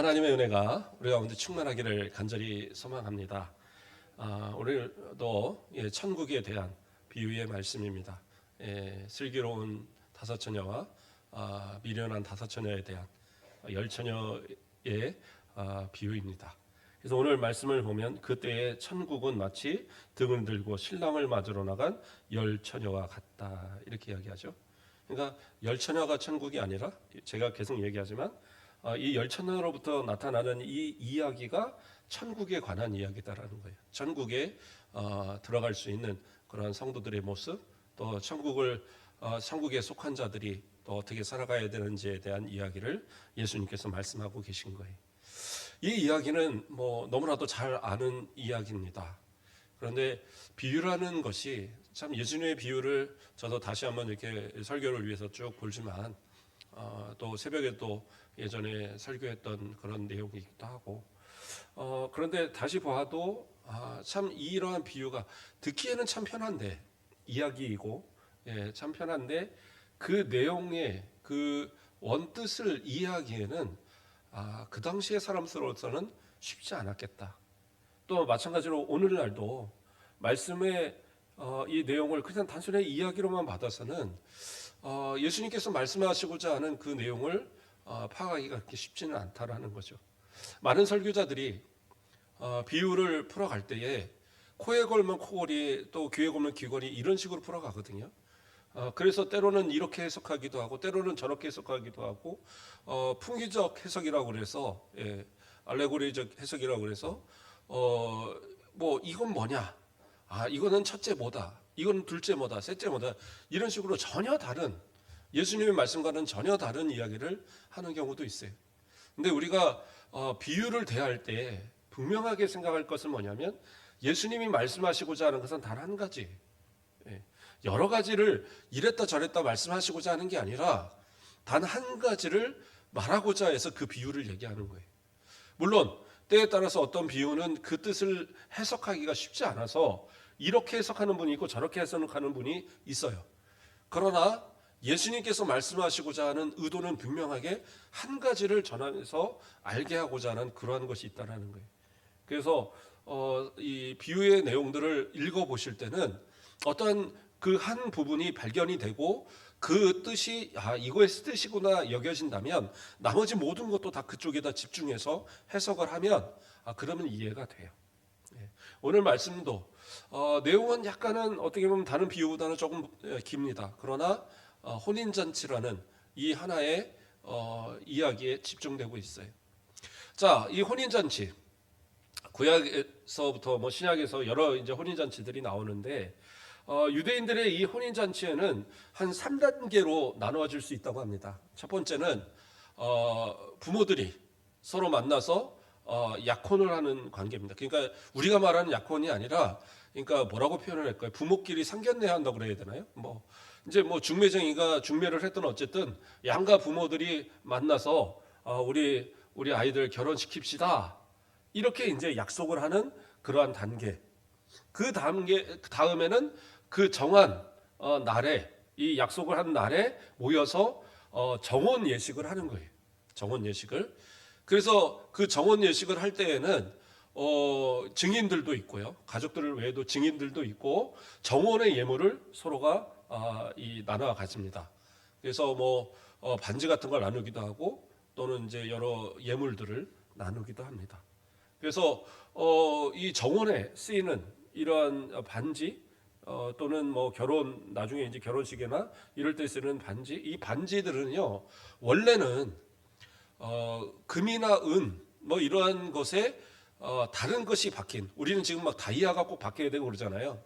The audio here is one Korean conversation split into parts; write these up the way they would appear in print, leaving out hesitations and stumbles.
하나님의 은혜가 우리 가운데 충만하기를 간절히 소망합니다. 오늘도 천국에 대한 비유의 말씀입니다. 슬기로운 다섯 처녀와 미련한 다섯 처녀에 대한 열 처녀의 비유입니다. 그래서 오늘 말씀을 보면 그때의 천국은 마치 등을 들고 신랑을 맞으러 나간 열 처녀와 같다, 이렇게 이야기하죠. 그러니까 열 처녀가 천국이 아니라, 제가 계속 얘기하지만 이 열 처녀로부터 나타나는 이 이야기가 천국에 관한 이야기다라는 거예요. 천국에 들어갈 수 있는 그런 성도들의 모습, 또 천국에 속한 자들이 또 어떻게 살아가야 되는지에 대한 이야기를 예수님께서 말씀하고 계신 거예요. 이 이야기는 너무나도 잘 아는 이야기입니다. 그런데 비유라는 것이 참, 예수님의 비유를 저도 다시 한번 이렇게 설교를 위해서 쭉 보지만 또 새벽에 또 예전에 설교했던 그런 내용이기도 하고, 그런데 다시 보아도 참 이러한 비유가 듣기에는 참 편한데, 이야기이고 참 편한데 그 내용의 그 원뜻을 이해하기에는 그 당시의 사람으로서는 쉽지 않았겠다. 또 마찬가지로 오늘날도 말씀의 이 내용을 그냥 단순히 이야기로만 받아서는 예수님께서 말씀하시고자 하는 그 내용을 파악하기가 그렇게 쉽지는 않다라는 거죠. 많은 설교자들이 비유를 풀어갈 때에 코에 걸면 코걸이, 또 귀에 걸면 귀걸이, 이런 식으로 풀어가거든요. 그래서 때로는 이렇게 해석하기도 하고 때로는 저렇게 해석하기도 하고, 풍기적 해석이라고 그래서, 알레고리적 해석이라고 그래서 이건 뭐냐, 이거는 첫째 뭐다, 이건 둘째 뭐다, 셋째 뭐다, 이런 식으로 전혀 다른, 예수님의 말씀과는 전혀 다른 이야기를 하는 경우도 있어요. 근데 우리가 비유를 대할 때 분명하게 생각할 것은 뭐냐면, 예수님이 말씀하시고자 하는 것은 단 한 가지, 여러 가지를 이랬다 저랬다 말씀하시고자 하는 게 아니라 단 한 가지를 말하고자 해서 그 비유를 얘기하는 거예요. 물론 때에 따라서 어떤 비유는 그 뜻을 해석하기가 쉽지 않아서 이렇게 해석하는 분이 있고 저렇게 해석하는 분이 있어요. 그러나 예수님께서 말씀하시고자 하는 의도는 분명하게 한 가지를 전해서 알게 하고자 하는 그러한 것이 있다는 거예요. 그래서 이 비유의 내용들을 읽어보실 때는 어떠한 그 한 부분이 발견이 되고 그 뜻이 이거의 뜻이구나 여겨진다면 나머지 모든 것도 다 그쪽에다 집중해서 해석을 하면 그러면 이해가 돼요. 오늘 말씀도 내용은 약간은 어떻게 보면 다른 비유보다는 조금 깁니다. 그러나 혼인잔치라는 이 하나의 이야기에 집중되고 있어요. 자, 이 혼인잔치, 구약에서부터 신약에서 여러 이제 혼인잔치들이 나오는데, 유대인들의 이 혼인잔치에는 한 3단계로 나누어질 수 있다고 합니다. 첫 번째는 부모들이 서로 만나서 약혼을 하는 관계입니다. 그러니까 우리가 말하는 약혼이 아니라, 그러니까 뭐라고 표현을 할까요? 부모끼리 상견례 한다고 그래야 되나요? 이제 중매쟁이가 중매를 했든 어쨌든 양가 부모들이 만나서 우리 아이들 결혼시킵시다, 이렇게 이제 약속을 하는 그러한 단계. 그 다음에는 그 정한 날에, 이 약속을 한 날에 모여서 정혼 예식을 하는 거예요. 정혼 예식을. 그래서 그 정혼 예식을 할 때에는 증인들도 있고요, 가족들 외에도 증인들도 있고, 정혼의 예물을 서로가 나눠 가집니다. 그래서 반지 같은 걸 나누기도 하고, 또는 이제 여러 예물들을 나누기도 합니다. 그래서 이 정혼에 쓰이는 이러한 반지, 또는 결혼, 나중에 이제 결혼식이나 이럴 때 쓰는 반지, 이 반지들은요 원래는 금이나 은 이러한 것에 다른 것이 박힌, 우리는 지금 다이아가 꼭 박혀야 되고 그러잖아요.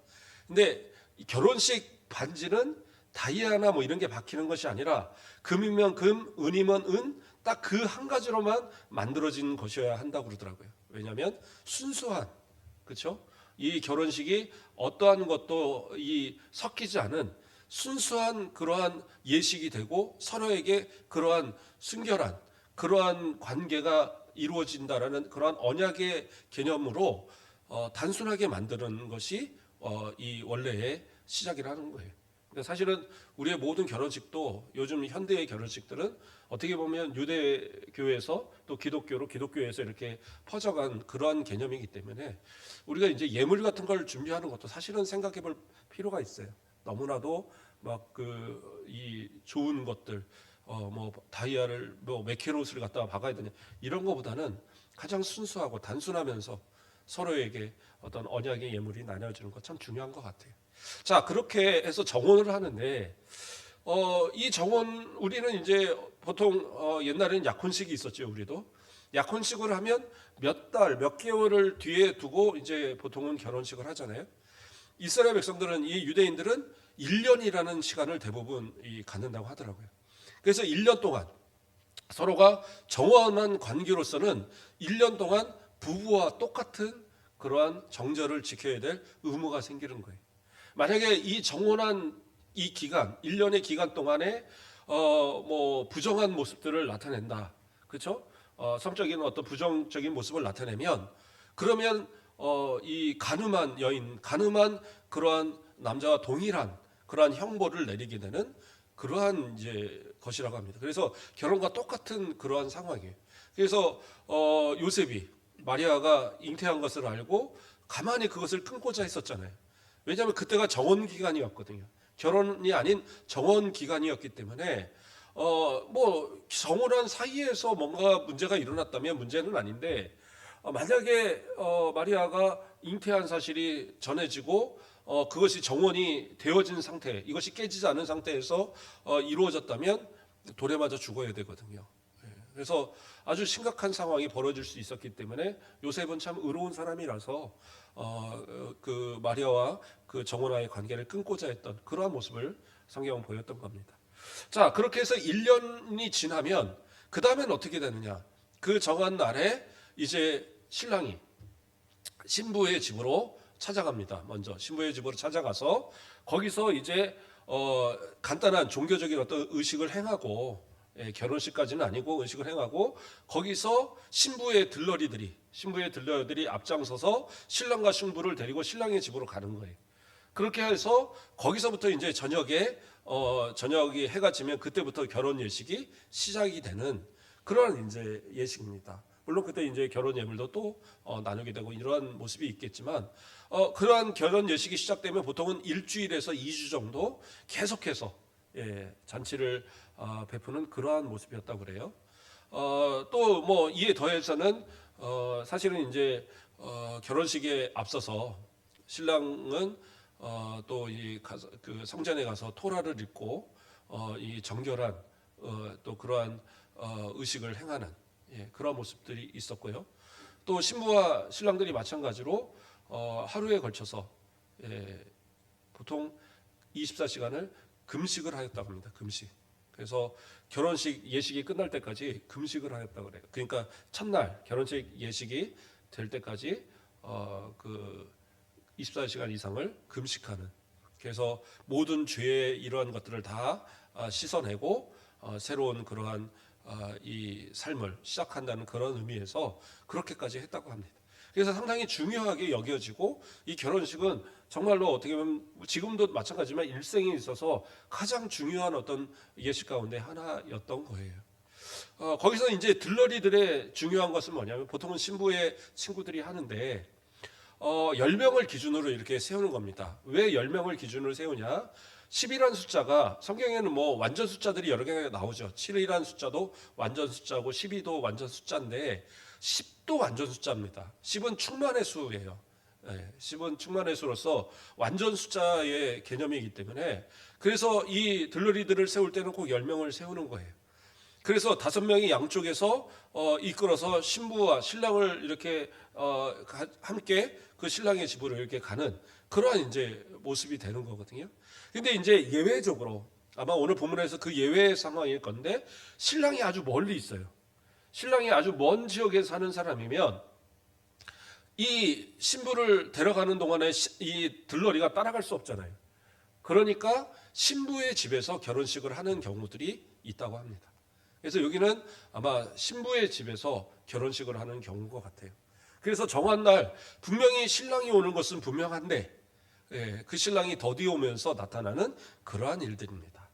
근데 결혼식 반지는 다이아나 이런 게 박히는 것이 아니라 금이면 금, 은이면 은, 딱 그 한 가지로만 만들어진 것이어야 한다고 그러더라고요. 왜냐하면 순수한, 그렇죠? 이 결혼식이 어떠한 것도 섞이지 않은 순수한 그러한 예식이 되고, 서로에게 그러한 순결한 그러한 관계가 이루어진다라는 그러한 언약의 개념으로 단순하게 만드는 것이 이 원래의 시작이라는 거예요. 사실은 우리의 모든 결혼식도 요즘 현대의 결혼식들은 어떻게 보면 유대교에서 또 기독교로 기독교에서 이렇게 퍼져간 그러한 개념이기 때문에 우리가 이제 예물 같은 걸 준비하는 것도 사실은 생각해 볼 필요가 있어요. 너무나도 막 이 좋은 것들 뭐 다이아를 뭐 몇 캐롯을 갖다가 박아야 되냐 이런 거보다는 가장 순수하고 단순하면서 서로에게 어떤 언약의 예물이 나눠주는 것 참 중요한 것 같아요. 자, 그렇게 해서 정혼을 하는데 이 정혼 우리는 이제 보통 옛날에는 약혼식이 있었죠. 우리도 약혼식을 하면 몇 달, 몇 개월을 뒤에 두고 이제 보통은 결혼식을 하잖아요. 이스라엘 백성들은 이 유대인들은 1년이라는 시간을 대부분 갖는다고 하더라고요. 그래서 1년 동안 서로가 정원한 관계로서는 1년 동안 부부와 똑같은 그러한 정절을 지켜야 될 의무가 생기는 거예요. 만약에 이 정혼한 이 기간, 1년의 기간 동안에 뭐 부정한 모습들을 나타낸다. 그렇죠? 성적인 어떤 부정적인 모습을 나타내면 그러면 이 간음한 여인, 간음한 그러한 남자와 동일한 그러한 형벌을 내리게 되는 그러한 이제 것이라고 합니다. 그래서 결혼과 똑같은 그러한 상황이에요. 그래서 요셉이 마리아가 잉태한 것을 알고 가만히 그것을 끊고자 했었잖아요. 왜냐하면 그때가 정원 기간이었거든요. 결혼이 아닌 정원 기간이었기 때문에 뭐 정혼한 사이에서 뭔가 문제가 일어났다면 문제는 아닌데 만약에 마리아가 잉태한 사실이 전해지고 그것이 정원이 되어진 상태, 이것이 깨지지 않은 상태에서 이루어졌다면 돌에 맞아 죽어야 되거든요. 그래서 아주 심각한 상황이 벌어질 수 있었기 때문에 요셉은 참 의로운 사람이라서 그 마리아와 그 정원와의 관계를 끊고자 했던 그러한 모습을 성경은 보였던 겁니다. 자, 그렇게 해서 1년이 지나면 그 다음엔 어떻게 되느냐? 그 정한 날에 이제 신랑이 신부의 집으로 찾아갑니다. 먼저 신부의 집으로 찾아가서 거기서 이제 간단한 종교적인 어떤 의식을 행하고 결혼식까지는 아니고 의식을 행하고 거기서 신부의 들러리들이 앞장서서 신랑과 신부를 데리고 신랑의 집으로 가는 거예요. 그렇게 해서 거기서부터 이제 저녁이 해가 지면 그때부터 결혼 예식이 시작이 되는 그런 이제 예식입니다. 물론 그때 이제 결혼 예물도 또 나누게 되고 이러한 모습이 있겠지만 그러한 결혼 예식이 시작되면 보통은 일주일에서 2주 정도 계속해서 잔치를 베푸는 그러한 모습이었다고 그래요. 또 뭐 이에 더해서는 사실은 이제 결혼식에 앞서서 신랑은 또 이 그 성전에 가서 토라를 읽고 이 정결한 또 그러한 의식을 행하는 그런 모습들이 있었고요. 또 신부와 신랑들이 마찬가지로 하루에 걸쳐서 보통 24시간을 금식을 하였다고 합니다. 금식. 그래서 결혼식 예식이 끝날 때까지 금식을 하였다고 그래요. 그러니까 첫날 결혼식 예식이 될 때까지 그 24시간 이상을 금식하는. 그래서 모든 죄의 이러한 것들을 다 씻어내고 새로운 그러한 이 삶을 시작한다는 그런 의미에서 그렇게까지 했다고 합니다. 그래서 상당히 중요하게 여겨지고 이 결혼식은 정말로 어떻게 보면 지금도 마찬가지지만 일생에 있어서 가장 중요한 어떤 예식 가운데 하나였던 거예요. 거기서 이제 들러리들의 중요한 것은 뭐냐면 보통은 신부의 친구들이 하는데 10명을 기준으로 이렇게 세우는 겁니다. 왜 10명을 기준으로 세우냐? 10이라는 숫자가 성경에는 뭐 완전 숫자들이 여러 개가 나오죠. 7이라는 숫자도 완전 숫자고 12도 완전 숫자인데 10도 완전 숫자입니다. 10은 충만의 수예요. 10은 충만의 수로서 완전 숫자의 개념이기 때문에 그래서 이 들러리들을 세울 때는 꼭 10명을 세우는 거예요. 그래서 5명이 양쪽에서 이끌어서 신부와 신랑을 이렇게 함께 그 신랑의 집으로 이렇게 가는 그러한 이제 모습이 되는 거거든요. 근데 이제 예외적으로 아마 오늘 본문에서 그 예외 상황일 건데 신랑이 아주 멀리 있어요. 신랑이 아주 먼 지역에 사는 사람이면 이 신부를 데려가는 동안에 이 들러리가 따라갈 수 없잖아요. 그러니까 신부의 집에서 결혼식을 하는 경우들이 있다고 합니다. 그래서 여기는 아마 신부의 집에서 결혼식을 하는 경우인 것 같아요. 그래서 정한 날 분명히 신랑이 오는 것은 분명한데 예, 그 신랑이 더디오면서 나타나는 그러한 일들입니다.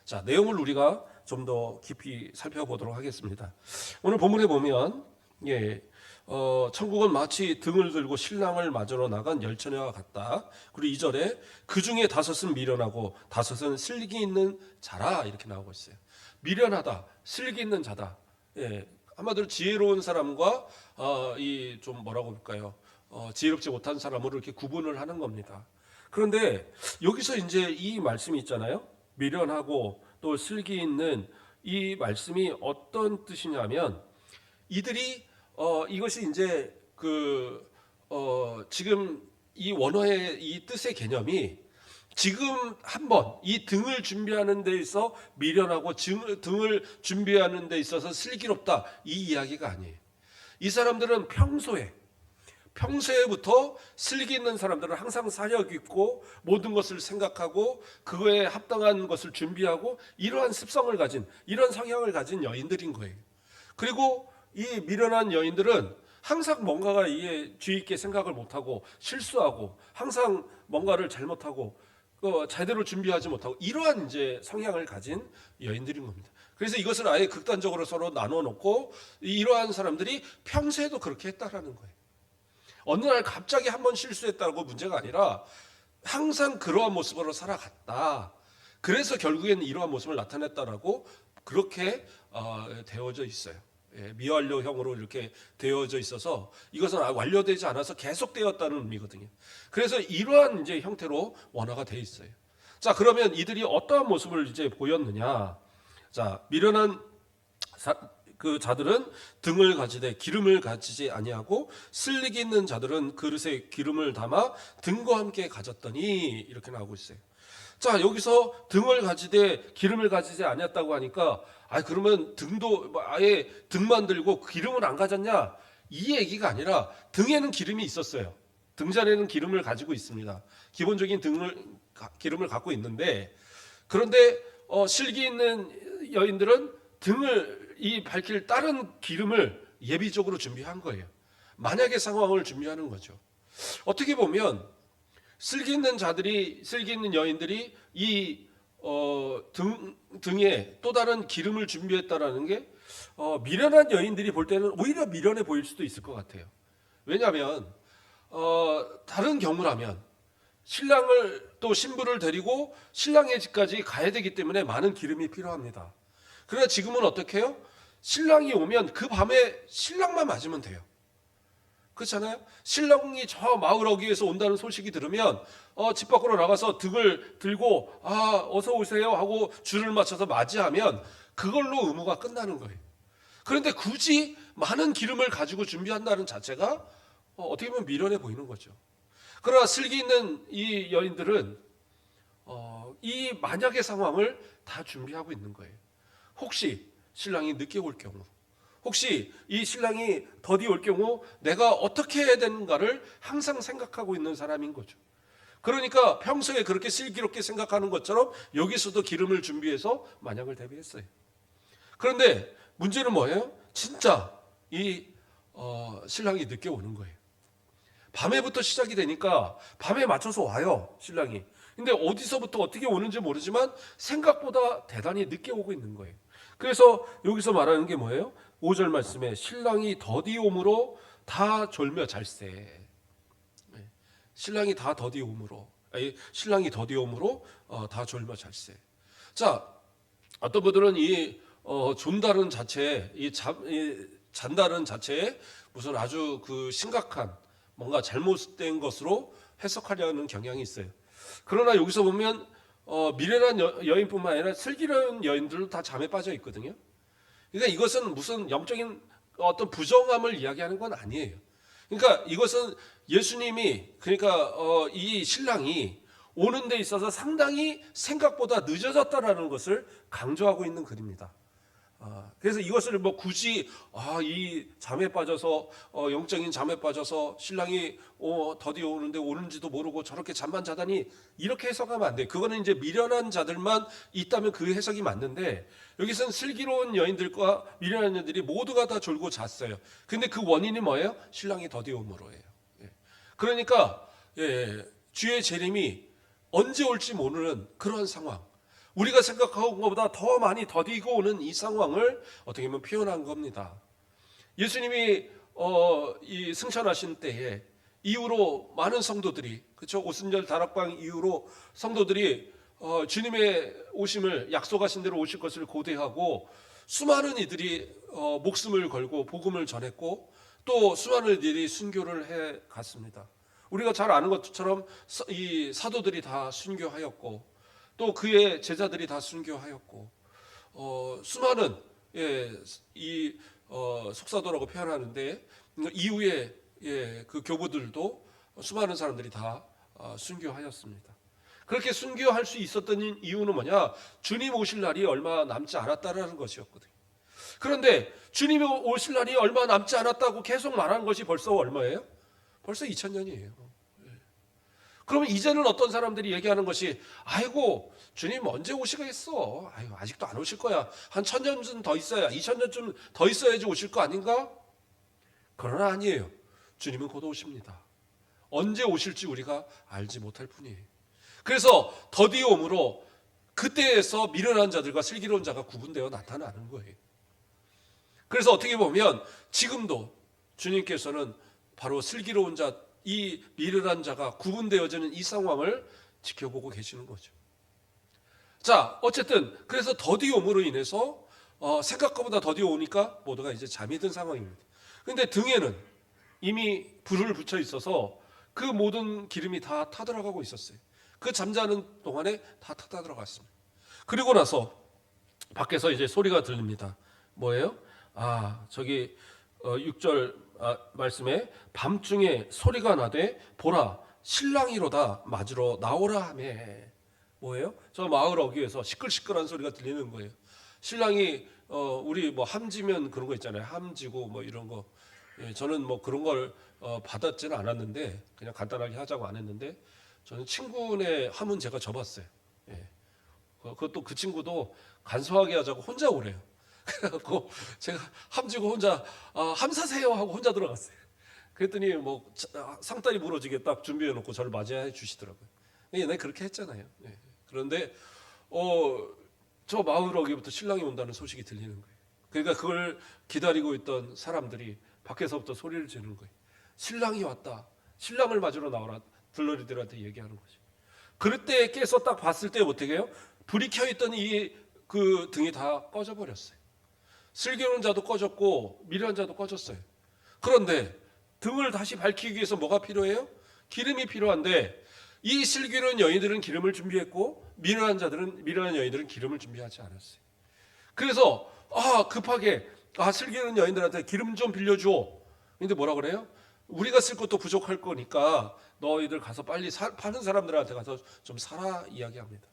자, 내용을 우리가 좀 더 깊이 살펴보도록 하겠습니다. 오늘 본문에 보면 천국은 마치 등을 들고 신랑을 맞으러 나간 열처녀와 같다. 그리고 2절에 그 중에 5은 미련하고 5은 슬기 있는 자라 이렇게 나오고 있어요. 미련하다, 슬기 있는 자다. 한마디로 지혜로운 사람과 이 좀 뭐라고 볼까요? 지혜롭지 못한 사람으로 이렇게 구분을 하는 겁니다. 그런데 여기서 이제 이 말씀이 있잖아요. 미련하고 또 슬기 있는 이 말씀이 어떤 뜻이냐면 이들이 이것이 이제 지금 이 원어의 이 뜻의 개념이 지금 한번 이 등을 준비하는 데 있어 미련하고 등을 준비하는 데 있어서 슬기롭다 이 이야기가 아니에요. 이 사람들은 평소에부터 슬기 있는 사람들은 항상 사력 있고 모든 것을 생각하고 그거에 합당한 것을 준비하고 이러한 습성을 가진 이런 성향을 가진 여인들인 거예요. 그리고 이 미련한 여인들은 항상 뭔가가 주의 있게 생각을 못하고 실수하고 항상 뭔가를 잘못하고 제대로 준비하지 못하고 이러한 이제 성향을 가진 여인들인 겁니다. 그래서 이것을 아예 극단적으로 서로 나눠 놓고 이러한 사람들이 평소에도 그렇게 했다라는 거예요. 어느 날 갑자기 한번 실수했다고 문제가 아니라 항상 그러한 모습으로 살아갔다. 그래서 결국에는 이러한 모습을 나타냈다라고 그렇게 되어져 있어요. 미완료형으로 이렇게 되어져 있어서 이것은 완료되지 않아서 계속되었다는 의미거든요. 그래서 이러한 이제 형태로 원화가 되어 있어요. 자, 그러면 이들이 어떠한 모습을 이제 보였느냐? 자, 미련한 그 자들은 등을 가지되 기름을 가지지 아니하고 슬리기 있는 자들은 그릇에 기름을 담아 등과 함께 가졌더니 이렇게 나오고 있어요. 자, 여기서 등을 가지되 기름을 가지지 아니었다고 하니까 그러면 등도 아예 등만 들고 기름을 안 가졌냐? 이 얘기가 아니라 등에는 기름이 있었어요. 등잔에는 기름을 가지고 있습니다. 기본적인 기름을 갖고 있는데 그런데 슬기 있는 여인들은 등을 밝힐 다른 기름을 예비적으로 준비한 거예요. 만약의 상황을 준비하는 거죠. 어떻게 보면 슬기 있는 여인들이 이 등에 또 다른 기름을 준비했다라는 게 미련한 여인들이 볼 때는 오히려 미련해 보일 수도 있을 것 같아요. 왜냐하면 다른 경우라면 신랑을 또 신부를 데리고 신랑의 집까지 가야 되기 때문에 많은 기름이 필요합니다. 그러나 지금은 어떻게 해요? 신랑이 오면 그 밤에 신랑만 맞으면 돼요. 그렇잖아요? 신랑이 저 마을 어귀에서 온다는 소식이 들으면 집 밖으로 나가서 등을 들고 어서 오세요 하고 줄을 맞춰서 맞이하면 그걸로 의무가 끝나는 거예요. 그런데 굳이 많은 기름을 가지고 준비한다는 자체가 어떻게 보면 미련해 보이는 거죠. 그러나 슬기 있는 이 여인들은 이 만약의 상황을 다 준비하고 있는 거예요. 혹시 신랑이 늦게 올 경우, 혹시 이 신랑이 더디 올 경우 내가 어떻게 해야 되는가를 항상 생각하고 있는 사람인 거죠. 그러니까 평소에 그렇게 슬기롭게 생각하는 것처럼 여기서도 기름을 준비해서 만약을 대비했어요. 그런데 문제는 뭐예요? 진짜 이 신랑이 늦게 오는 거예요. 밤에부터 시작이 되니까 밤에 맞춰서 와요, 신랑이. 근데 어디서부터 어떻게 오는지 모르지만 생각보다 대단히 늦게 오고 있는 거예요. 그래서 여기서 말하는 게 뭐예요? 5절 말씀에 신랑이 더디 옴으로 다 졸며 잘세. 신랑이 더디 옴으로 다 졸며 잘세. 자, 어떤 분들은 이 존다는 자체에 이 잔다는 자체에 무슨 아주 그 심각한 뭔가 잘못된 것으로 해석하려는 경향이 있어요. 그러나 여기서 보면 미련한 여인뿐만 아니라 슬기로운 여인들도 다 잠에 빠져 있거든요. 그러니까 이것은 무슨 영적인 어떤 부정함을 이야기하는 건 아니에요. 그러니까 이것은 예수님이 이 신랑이 오는 데 있어서 상당히 생각보다 늦어졌다라는 것을 강조하고 있는 글입니다. 그래서 이것을 굳이 이 잠에 빠져서 영적인 잠에 빠져서 신랑이 더디 오는데 오는지도 모르고 저렇게 잠만 자다니 이렇게 해석하면 안 돼요. 그거는 이제 미련한 자들만 있다면 그 해석이 맞는데 여기서는 슬기로운 여인들과 미련한 여인들이 모두가 다 졸고 잤어요. 근데 그 원인이 뭐예요? 신랑이 더디 오므로예요. 그러니까 주의 재림이 언제 올지 모르는 그런 상황, 우리가 생각하는 것보다 더 많이 더디고 오는 이 상황을 어떻게 보면 표현한 겁니다. 예수님이 이 승천하신 때에 이후로 많은 성도들이, 그렇죠, 오순절 다락방 이후로 성도들이 주님의 오심을, 약속하신 대로 오실 것을 고대하고 수많은 이들이 목숨을 걸고 복음을 전했고 또 수많은 이들이 순교를 해 갔습니다. 우리가 잘 아는 것처럼 이 사도들이 다 순교하였고 또 그의 제자들이 다 순교하였고 수많은 이 속사도라고 표현하는데 이후에 그 교부들도 수많은 사람들이 다 순교하였습니다. 그렇게 순교할 수 있었던 이유는 뭐냐? 주님 오실 날이 얼마 남지 않았다라는 것이었거든요. 그런데 주님이 오실 날이 얼마 남지 않았다고 계속 말하는 것이 벌써 얼마예요? 벌써 2000년이에요. 그러면 이제는 어떤 사람들이 얘기하는 것이, 아이고 주님 언제 오시겠어? 아이고 아직도 안 오실 거야. 한 1000년쯤 더 있어야, 2000년쯤 더 있어야지 오실 거 아닌가? 그러나 아니에요. 주님은 곧 오십니다. 언제 오실지 우리가 알지 못할 뿐이에요. 그래서 더디옴으로 그때에서 미련한 자들과 슬기로운 자가 구분되어 나타나는 거예요. 그래서 어떻게 보면 지금도 주님께서는 바로 슬기로운 자, 이 미련한 자가 구분되어지는 이 상황을 지켜보고 계시는 거죠. 자, 어쨌든 그래서 더디옴으로 인해서 생각보다 더디오니까 모두가 이제 잠이 든 상황입니다. 그런데 등에는 이미 불을 붙여 있어서 그 모든 기름이 다 타들어가고 있었어요. 그 잠자는 동안에 다 타다 들어갔습니다. 그리고 나서 밖에서 이제 소리가 들립니다. 뭐예요? 저기 6절 말씀에 밤중에 소리가 나되 보라 신랑이로다 맞으러 나오라 하매. 뭐예요? 저 마을 어귀에서 시끌시끌한 소리가 들리는 거예요. 신랑이 우리 뭐 함지면 그런 거 있잖아요. 함지고 뭐 이런 거. 저는 뭐 그런 걸 받았지는 않았는데 그냥 간단하게 하자고 안 했는데 저는 친구네 함은 제가 접었어요. 그것도 그 친구도 간소하게 하자고 혼자 오래요. 그래갖고 제가 함지고 혼자 함 사세요 하고 혼자 들어갔어요. 그랬더니 뭐 상다리 부러지게 딱 준비해 놓고 저를 맞이해 주시더라고요. 옛날에 그렇게 했잖아요. 그런데 저 마을 어귀부터 신랑이 온다는 소식이 들리는 거예요. 그러니까 그걸 기다리고 있던 사람들이 밖에서부터 소리를 지르는 거예요. 신랑이 왔다. 신랑을 맞으러 나오라. 들러리들한테 얘기하는 거죠. 그럴 때 깨서 딱 봤을 때 어떻게 해요? 불이 켜있던 그 등이 다 꺼져버렸어요. 슬기로운 자도 꺼졌고 미련한 자도 꺼졌어요. 그런데 등을 다시 밝히기 위해서 뭐가 필요해요? 기름이 필요한데 이 슬기로운 여인들은 기름을 준비했고 미련한 여인들은 기름을 준비하지 않았어요. 그래서 급하게 슬기로운 여인들한테 기름 좀 빌려줘. 근데 뭐라 그래요? 우리가 쓸 것도 부족할 거니까 너희들 가서 빨리 파는 사람들한테 가서 좀 사라 이야기합니다.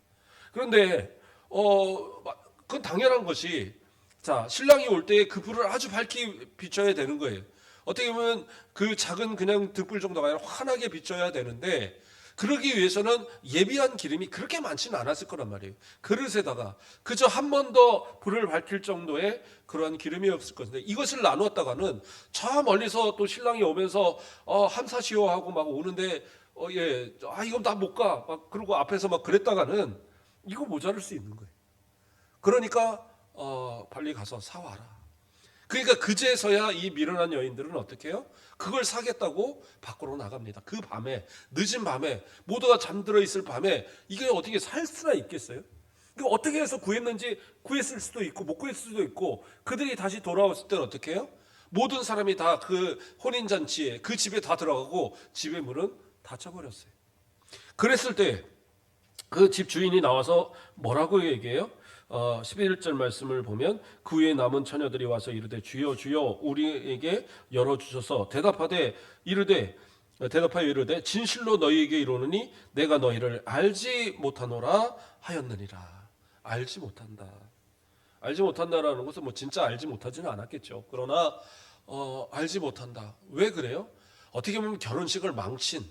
그런데 그건 당연한 것이, 자, 신랑이 올 때 그 불을 아주 밝게 비춰야 되는 거예요. 어떻게 보면 그 작은 그냥 등불 정도가 아니라 환하게 비춰야 되는데 그러기 위해서는 예비한 기름이 그렇게 많지는 않았을 거란 말이에요. 그릇에다가 그저 한 번 더 불을 밝힐 정도의 그러한 기름이 없을 것인데 이것을 나누었다가는 저 멀리서 또 신랑이 오면서 함사시오 하고 막 오는데 이건 나 못 가. 막 그러고 앞에서 막 그랬다가는 이거 모자랄 수 있는 거예요. 그러니까 빨리 가서 사와라. 그러니까 그제서야 이 미련한 여인들은 어떻게 해요? 그걸 사겠다고 밖으로 나갑니다. 그 밤에, 늦은 밤에, 모두가 잠들어 있을 밤에 이게 어떻게 살 수나 있겠어요? 이거 어떻게 해서 구했는지 구했을 수도 있고 못 구했을 수도 있고 그들이 다시 돌아왔을 때는 어떻게 해요? 모든 사람이 다 그 혼인잔치에 그 집에 다 들어가고 집의 문은 닫혀버렸어요. 그랬을 때 그 집 주인이 나와서 뭐라고 얘기해요? 11절 말씀을 보면 그 후에 남은 처녀들이 와서 이르되 주여 주여 우리에게 열어주셔서 대답하여 이르되 진실로 너희에게 이르노니 내가 너희를 알지 못하노라 하였느니라. 알지 못한다. 알지 못한다라는 것은 뭐 진짜 알지 못하지는 않았겠죠. 그러나 알지 못한다. 왜 그래요? 어떻게 보면 결혼식을 망친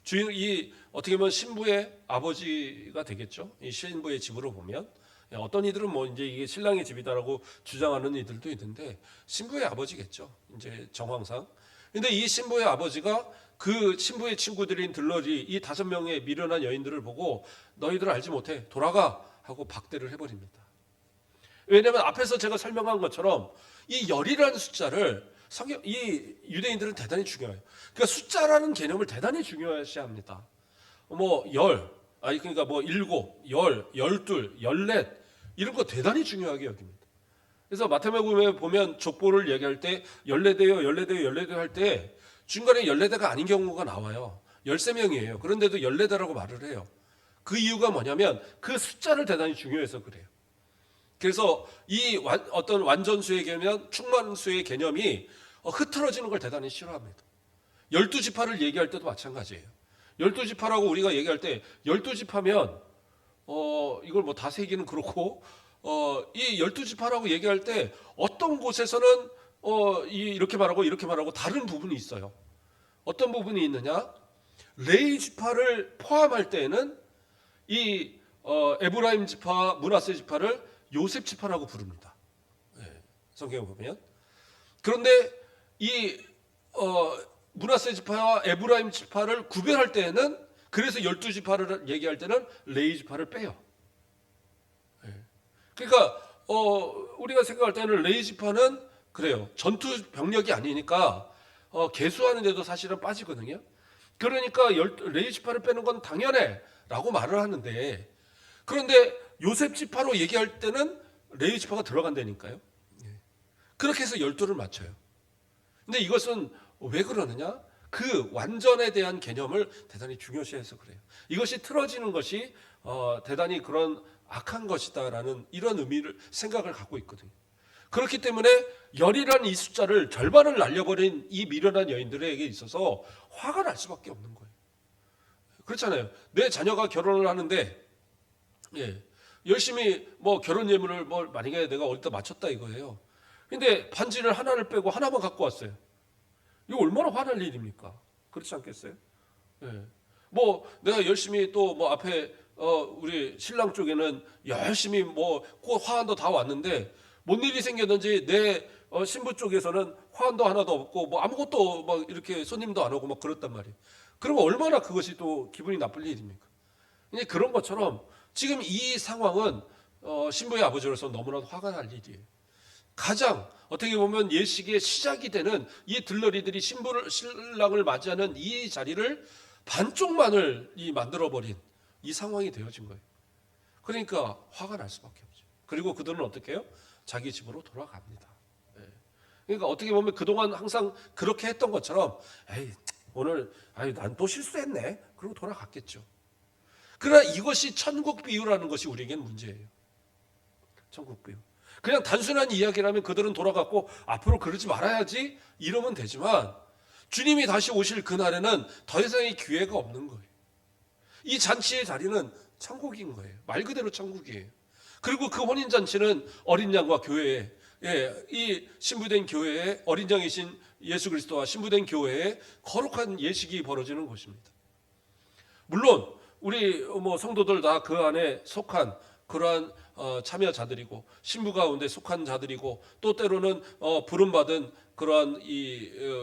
주인, 어떻게 보면 신부의 아버지가 되겠죠. 이 신부의 집으로 보면 어떤 이들은 뭐 이제 이게 신랑의 집이다라고 주장하는 이들도 있는데 신부의 아버지겠죠. 이제 정황상. 근데 이 신부의 아버지가 그 신부의 친구들인 들러리 이 5명의 미련한 여인들을 보고 너희들 알지 못해 돌아가 하고 박대를 해버립니다. 왜냐하면 앞에서 제가 설명한 것처럼 이 열이라는 숫자를 이 유대인들은 대단히 중요해요. 그러니까 숫자라는 개념을 대단히 중요시합니다. 그러니까 뭐 7, 10, 12, 14 이런 거 대단히 중요하게 여깁니다. 그래서 마태복음에 보면 족보를 얘기할 때 14대요, 14대요, 14대요 할 때 중간에 14대가 아닌 경우가 나와요. 13명이에요. 그런데도 14대라고 말을 해요. 그 이유가 뭐냐면 그 숫자를 대단히 중요해서 그래요. 그래서 이 어떤 완전수의 개념, 충만수의 개념이 흐트러지는 걸 대단히 싫어합니다. 12지파를 얘기할 때도 마찬가지예요. 12지파라고 우리가 얘기할 때 12지파면 이걸 뭐 다 세기는 그렇고 이 12지파라고 얘기할 때 어떤 곳에서는 이렇게 말하고 다른 부분이 있어요. 어떤 부분이 있느냐? 레위 지파를 포함할 때에는 이 에브라임 지파, 므낫세 지파를 요셉 지파라고 부릅니다. 성경에 보면. 그런데 이 므낫세 지파와 에브라임 지파를 구별할 때에는 그래서 12지파를 얘기할 때는 레위 지파를 빼요. 그러니까 우리가 생각할 때는 레위 지파는 그래요. 전투 병력이 아니니까 개수하는 데도 사실은 빠지거든요. 그러니까 레위 지파를 빼는 건 당연해라고 말을 하는데 그런데 요셉 지파로 얘기할 때는 레위 지파가 들어간다니까요. 그렇게 해서 12를 맞춰요. 근데 이것은 왜 그러느냐? 그 완전에 대한 개념을 대단히 중요시해서 그래요. 이것이 틀어지는 것이 대단히 그런 악한 것이다라는 이런 생각을 갖고 있거든요. 그렇기 때문에 열이라는 이 숫자를 절반을 날려버린 이 미련한 여인들에게 있어서 화가 날 수밖에 없는 거예요. 그렇잖아요. 내 자녀가 결혼을 하는데 열심히 뭐 결혼 예물을 만약에 내가 어디다 맞췄다 이거예요. 근데 반지를 하나를 빼고 하나만 갖고 왔어요. 이거 얼마나 화날 일입니까? 그렇지 않겠어요? 뭐 내가 열심히 또 뭐 앞에 우리 신랑 쪽에는 열심히 뭐 화환도 다 왔는데 뭔 일이 생겼는지 내 신부 쪽에서는 화환도 하나도 없고 뭐 아무것도 막 이렇게 손님도 안 오고 막 그렇단 말이에요. 그러면 얼마나 그것이 또 기분이 나쁠 일입니까? 근데 그런 것처럼 지금 이 상황은 신부의 아버지로서 너무나도 화가 날 일이에요. 가장 어떻게 보면 예식의 시작이 되는 이 들러리들이 신랑을 맞이하는 이 자리를 반쪽만을 만들어버린 이 상황이 되어진 거예요. 그러니까 화가 날 수밖에 없죠. 그리고 그들은 어떻게 해요? 자기 집으로 돌아갑니다. 그러니까 어떻게 보면 그동안 항상 그렇게 했던 것처럼 오늘 난 또 실수했네. 그리고 돌아갔겠죠. 그러나 이것이 천국 비유라는 것이 우리에겐 문제예요. 천국 비유. 그냥 단순한 이야기라면 그들은 돌아갔고 앞으로 그러지 말아야지 이러면 되지만 주님이 다시 오실 그날에는 더 이상의 기회가 없는 거예요. 이 잔치의 자리는 천국인 거예요. 말 그대로 천국이에요. 그리고 그 혼인잔치는 어린 양과 교회에 이 신부된 교회에 어린 양이신 예수 그리스도와 신부된 교회에 거룩한 예식이 벌어지는 것입니다. 물론 우리 성도들 다 그 안에 속한 그러한 참여자들이고 신부 가운데 속한 자들이고 또 때로는 부름받은 그러한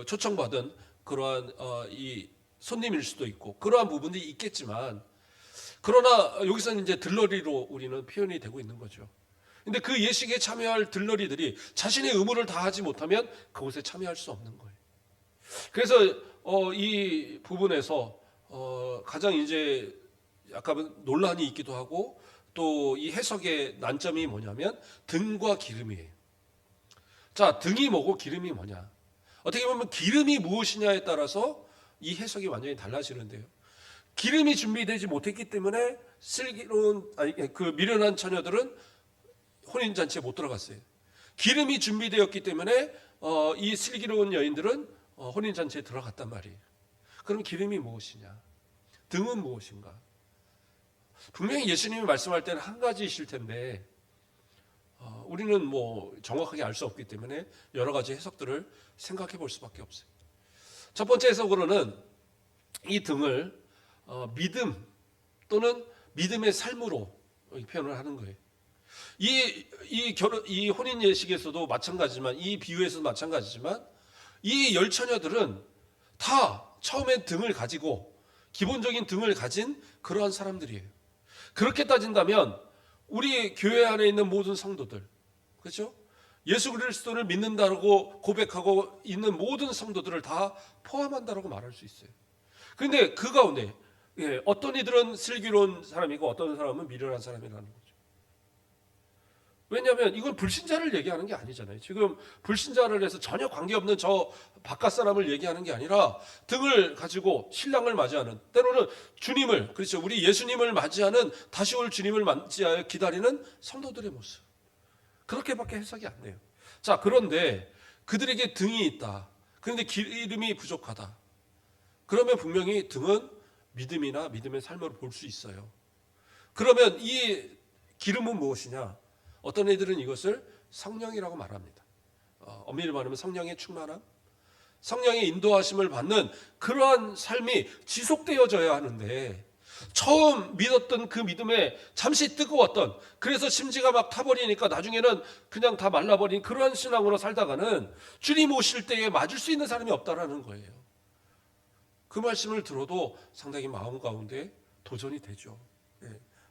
초청받은 그러한 이 손님일 수도 있고 그러한 부분들이 있겠지만 그러나 여기서는 이제 들러리로 우리는 표현이 되고 있는 거죠. 근데 그 예식에 참여할 들러리들이 자신의 의무를 다하지 못하면 그곳에 참여할 수 없는 거예요. 그래서 이 부분에서 가장 이제 약간 논란이 있기도 하고 또 이 해석의 난점이 뭐냐면 등과 기름이에요. 자, 등이 뭐고 기름이 뭐냐? 어떻게 보면 기름이 무엇이냐에 따라서 이 해석이 완전히 달라지는데요. 기름이 준비되지 못했기 때문에 그 미련한 처녀들은 혼인잔치에 못 들어갔어요. 기름이 준비되었기 때문에 이 슬기로운 여인들은 혼인잔치에 들어갔단 말이에요. 그럼 기름이 무엇이냐? 등은 무엇인가? 분명히 예수님이 말씀할 때는 한 가지이실 텐데 우리는 뭐 정확하게 알 수 없기 때문에 여러 가지 해석들을 생각해 볼 수밖에 없어요. 첫 번째 해석으로는 이 등을 믿음 또는 믿음의 삶으로 표현을 하는 거예요. 이 혼인 예식에서도 마찬가지지만 이 비유에서도 마찬가지지만 이 열 처녀들은 다 처음엔 등을 가지고 기본적인 등을 가진 그러한 사람들이에요. 그렇게 따진다면 우리 교회 안에 있는 모든 성도들, 그렇죠? 예수 그리스도를 믿는다고 고백하고 있는 모든 성도들을 다 포함한다라고 말할 수 있어요. 그런데 그 가운데 어떤 이들은 슬기로운 사람이고 어떤 사람은 미련한 사람이라는 거죠. 왜냐하면 이건 불신자를 얘기하는 게 아니잖아요. 지금 불신자를 해서 전혀 관계없는 저 바깥 사람을 얘기하는 게 아니라 등을 가지고 신랑을 맞이하는, 때로는 주님을, 그렇죠, 우리 예수님을 맞이하는, 다시 올 주님을 맞이하여 기다리는 성도들의 모습, 그렇게밖에 해석이 안 돼요. 자, 그런데 그들에게 등이 있다, 그런데 기름이 부족하다, 그러면 분명히 등은 믿음이나 믿음의 삶으로 볼 수 있어요. 그러면 이 기름은 무엇이냐? 어떤 이들은 이것을 성령이라고 말합니다. 엄밀히 말하면 성령의 충만함, 성령의 인도하심을 받는 그러한 삶이 지속되어져야 하는데, 처음 믿었던 그 믿음에 잠시 뜨거웠던, 그래서 심지가 막 타버리니까 나중에는 그냥 다 말라버린 그러한 신앙으로 살다가는 주님 오실 때에 맞을 수 있는 사람이 없다라는 거예요. 그 말씀을 들어도 상당히 마음 가운데 도전이 되죠.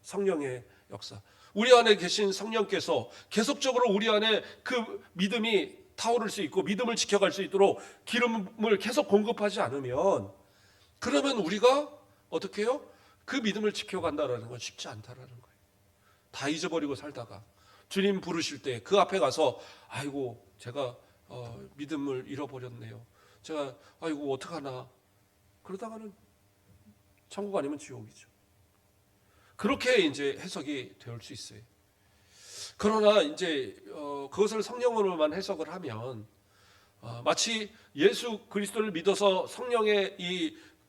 성령의 역사, 우리 안에 계신 성령께서 계속적으로 우리 안에 그 믿음이 타오를 수 있고 믿음을 지켜갈 수 있도록 기름을 계속 공급하지 않으면, 그러면 우리가 어떻게 해요? 그 믿음을 지켜간다는 건 쉽지 않다라는 거예요. 다 잊어버리고 살다가 주님 부르실 때 그 앞에 가서 아이고 제가 믿음을 잃어버렸네요, 제가 아이고 어떡하나, 그러다가는 천국 아니면 지옥이죠. 그렇게 이제 해석이 될 수 있어요. 그러나 이제 그것을 성령으로만 해석을 하면 마치 예수 그리스도를 믿어서 성령의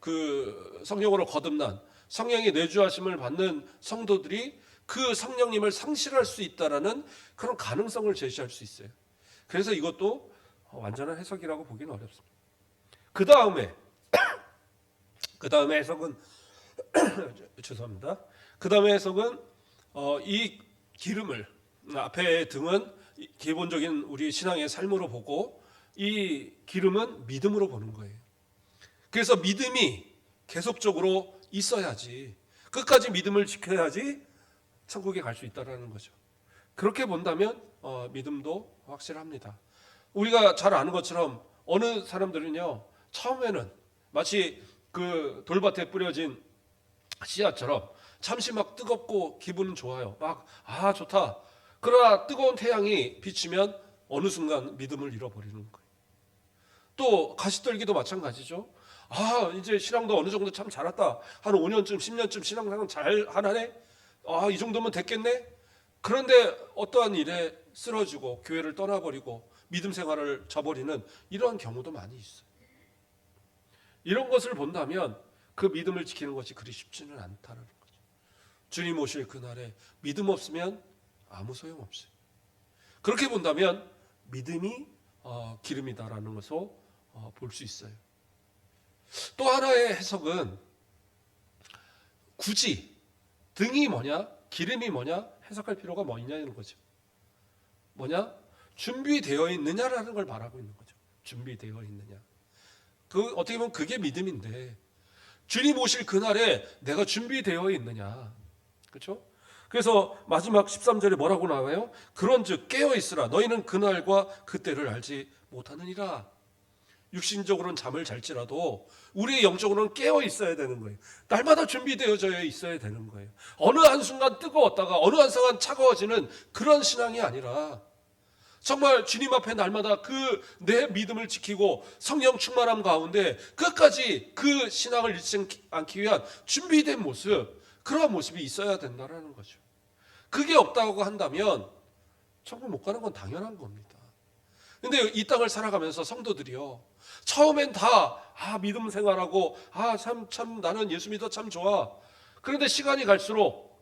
그 성령으로 거듭난, 성령의 내주하심을 받는 성도들이 그 성령님을 상실할 수 있다라는 그런 가능성을 제시할 수 있어요. 그래서 이것도 완전한 해석이라고 보기는 어렵습니다. 그 다음에 해석은 죄송합니다. 그 다음에 해석은 이 기름을, 앞에 등은 기본적인 우리 신앙의 삶으로 보고 이 기름은 믿음으로 보는 거예요. 그래서 믿음이 계속적으로 있어야지, 끝까지 믿음을 지켜야지 천국에 갈 수 있다는 거죠. 그렇게 본다면 믿음도 확실합니다. 우리가 잘 아는 것처럼 어느 사람들은요, 처음에는 마치 그 돌밭에 뿌려진 씨앗처럼 잠시 막 뜨겁고 기분은 좋아요. 막 좋다. 그러나 뜨거운 태양이 비치면 어느 순간 믿음을 잃어버리는 거예요. 또 가시떨기도 마찬가지죠. 이제 신앙도 어느 정도 참 잘했다, 한 5년쯤 10년쯤 신앙생활 잘 하네, 이 정도면 됐겠네. 그런데 어떠한 일에 쓰러지고 교회를 떠나버리고 믿음 생활을 저버리는 이러한 경우도 많이 있어요. 이런 것을 본다면 그 믿음을 지키는 것이 그리 쉽지는 않다는 거죠. 주님 오실 그날에 믿음 없으면 아무 소용없어요. 그렇게 본다면 믿음이 기름이다라는 것을 볼 수 있어요. 또 하나의 해석은 굳이 등이 뭐냐, 기름이 뭐냐 해석할 필요가 뭐 있냐는 거죠. 뭐냐? 준비되어 있느냐라는 걸 말하고 있는 거죠. 준비되어 있느냐. 어떻게 보면 그게 믿음인데, 주님 오실 그날에 내가 준비되어 있느냐. 그렇죠? 그래서 마지막 13절에 뭐라고 나와요? 그런즉 깨어있으라, 너희는 그날과 그때를 알지 못하느니라. 육신적으로는 잠을 잘지라도 우리의 영적으로는 깨어 있어야 되는 거예요. 날마다 준비되어져 있어야 되는 거예요. 어느 한순간 뜨거웠다가 어느 한순간 차가워지는 그런 신앙이 아니라, 정말 주님 앞에 날마다 그 내 믿음을 지키고 성령 충만함 가운데 끝까지 그 신앙을 잃지 않기 위한 준비된 모습, 그러한 모습이 있어야 된다는 거죠. 그게 없다고 한다면 천국 못 가는 건 당연한 겁니다. 근데 이 땅을 살아가면서 성도들이요, 처음엔 다 믿음 생활하고 참 나는 예수 믿어 참 좋아. 그런데 시간이 갈수록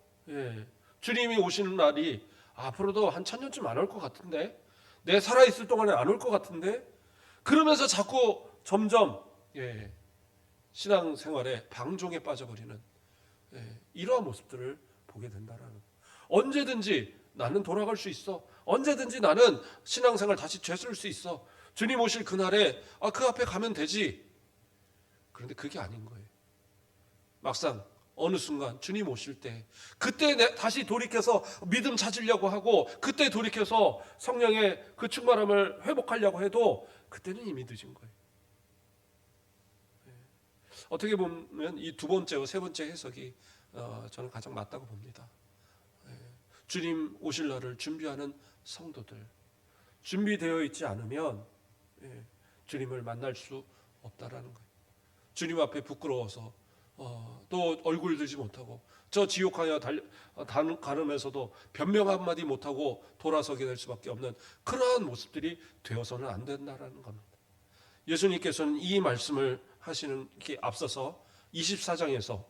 주님이 오시는 날이 앞으로도 한 1000년쯤 안 올 것 같은데, 내 살아있을 동안에 안 올 것 같은데, 그러면서 자꾸 점점 신앙생활에 방종에 빠져버리는 이러한 모습들을 보게 된다라는, 언제든지 나는 돌아갈 수 있어, 언제든지 나는 신앙생활 다시 되돌릴 수 있어, 주님 오실 그날에 그 앞에 가면 되지, 그런데 그게 아닌 거예요. 막상 어느 순간 주님 오실 때 그때 다시 돌이켜서 믿음 찾으려고 하고 그때 돌이켜서 성령의 그 충만함을 회복하려고 해도 그때는 이미 늦은 거예요. 어떻게 보면 이 두 번째와 세 번째 해석이 저는 가장 맞다고 봅니다. 주님 오실 날을 준비하는 성도들, 준비되어 있지 않으면 주님을 만날 수 없다라는 거예요. 주님 앞에 부끄러워서 또 얼굴 들지 못하고 저 지옥하여 가르면서도 변명 한마디 못하고 돌아서게 될 수밖에 없는 그러한 모습들이 되어서는 안 된다라는 겁니다. 예수님께서는 이 말씀을 하시는 게 앞서서 24장에서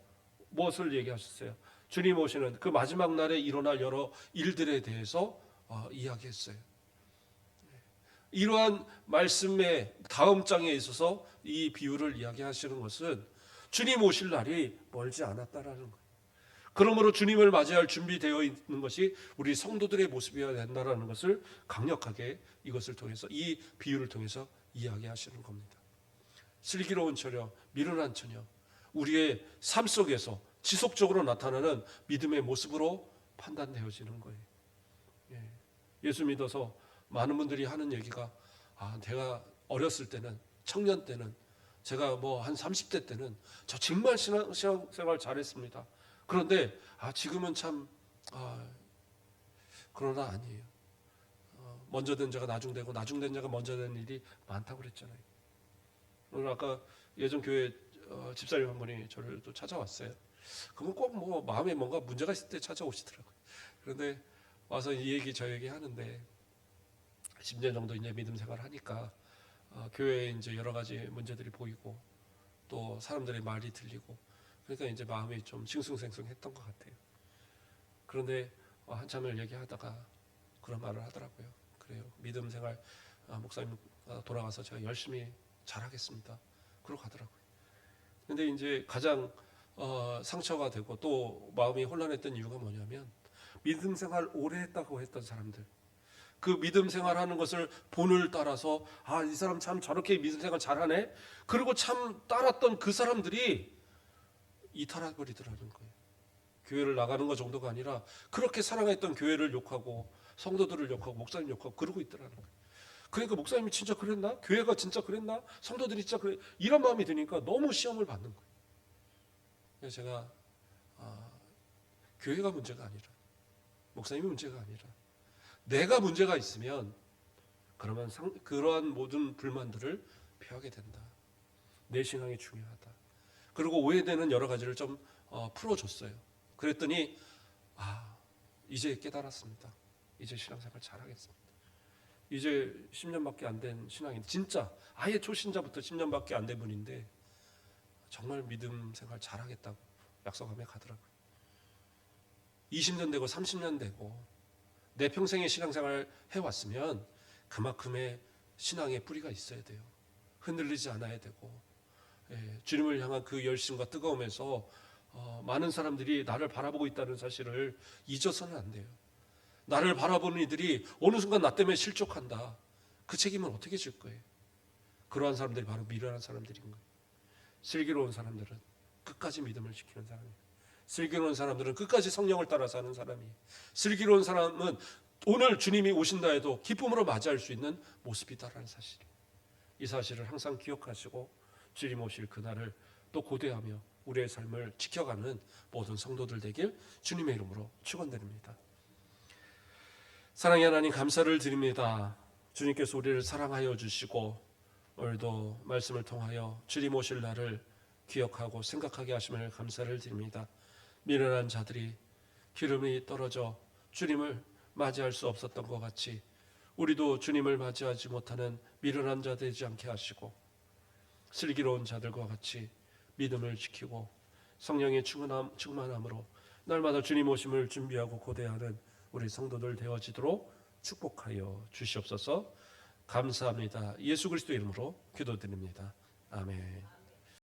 무엇을 얘기하셨어요? 주님 오시는 그 마지막 날에 일어날 여러 일들에 대해서 이야기했어요. 이러한 말씀의 다음 장에 있어서 이 비유를 이야기하시는 것은 주님 오실 날이 멀지 않았다라는 거예요. 그러므로 주님을 맞이할 준비되어 있는 것이 우리 성도들의 모습이어야 된다라는 것을 강력하게 이것을 통해서 이 비유를 통해서 이야기하시는 겁니다. 슬기로운 처녀, 미련한 처녀, 우리의 삶 속에서 지속적으로 나타나는 믿음의 모습으로 판단되어지는 거예요. 예수 믿어서 많은 분들이 하는 얘기가 내가 어렸을 때는, 청년 때는, 제가 뭐 한 30대 때는 저 정말 신앙생활 잘했습니다. 그런데 지금은 참 그러나 아니에요. 먼저 된 자가 나중 되고 나중 된 자가 먼저 된 일이 많다고 그랬잖아요. 오늘 아까 예전 교회 집사님 한 분이 저를 또 찾아왔어요. 그분 꼭 뭐 마음에 뭔가 문제가 있을 때 찾아오시더라고요. 그런데 와서 이 얘기 저 얘기 하는데 10년 정도 이제 믿음 생활을 하니까 교회에 이제 여러 가지 문제들이 보이고 또 사람들의 말이 들리고 그러니까 이제 마음이 좀 싱숭생숭했던 것 같아요. 그런데 한참을 얘기하다가 그런 말을 하더라고요. 그래요. 믿음 생활 목사님 돌아가서 제가 열심히 잘하겠습니다. 그러고 가더라고요. 근데 이제 가장 상처가 되고 또 마음이 혼란했던 이유가 뭐냐면 믿음 생활 오래 했다고 했던 사람들, 그 믿음 생활하는 것을 본을 따라서 이 사람 참 저렇게 믿음 생활 잘하네. 그리고 참 따랐던 그 사람들이 이탈해버리더라는 거예요. 교회를 나가는 것 정도가 아니라 그렇게 사랑했던 교회를 욕하고 성도들을 욕하고 목사님 욕하고 그러고 있더라는 거예요. 그러니까 목사님이 진짜 그랬나? 교회가 진짜 그랬나? 성도들이 진짜 그래? 이런 마음이 드니까 너무 시험을 받는 거예요. 그래서 제가 교회가 문제가 아니라 목사님이 문제가 아니라 내가 문제가 있으면 그러면 그러한 모든 불만들을 피하게 된다. 내 신앙이 중요하다. 그리고 오해되는 여러 가지를 좀 풀어줬어요. 그랬더니 이제 깨달았습니다. 이제 신앙생활 잘하겠습니다. 이제 10년밖에 안 된 신앙인, 진짜 아예 초신자부터 10년밖에 안 된 분인데 정말 믿음 생활 잘하겠다고 약속하며 가더라고요. 20년 되고 30년 되고 내 평생의 신앙생활 해왔으면 그만큼의 신앙의 뿌리가 있어야 돼요. 흔들리지 않아야 되고 주님을 향한 그 열심과 뜨거움에서 많은 사람들이 나를 바라보고 있다는 사실을 잊어서는 안 돼요. 나를 바라보는 이들이 어느 순간 나 때문에 실족한다. 그 책임은 어떻게 질 거예요? 그러한 사람들이 바로 미련한 사람들인 거예요. 슬기로운 사람들은 끝까지 믿음을 지키는 사람이에요. 슬기로운 사람들은 끝까지 성령을 따라 사는 사람이에요. 슬기로운 사람은 오늘 주님이 오신다 해도 기쁨으로 맞이할 수 있는 모습이다라는 사실이에요. 이 사실을 항상 기억하시고 주님 오실 그날을 또 고대하며 우리의 삶을 지켜가는 모든 성도들 되길 주님의 이름으로 축원드립니다. 사랑의 하나님, 감사를 드립니다. 주님께서 우리를 사랑하여 주시고 오늘도 말씀을 통하여 주님 오실 날을 기억하고 생각하게 하심을 감사를 드립니다. 미련한 자들이 기름이 떨어져 주님을 맞이할 수 없었던 것 같이 우리도 주님을 맞이하지 못하는 미련한 자 되지 않게 하시고 슬기로운 자들과 같이 믿음을 지키고 성령의 충만함으로 날마다 주님 오심을 준비하고 고대하는 우리 성도들 되어지도록 축복하여 주시옵소서. 감사합니다. 예수 그리스도 이름으로 기도드립니다. 아멘.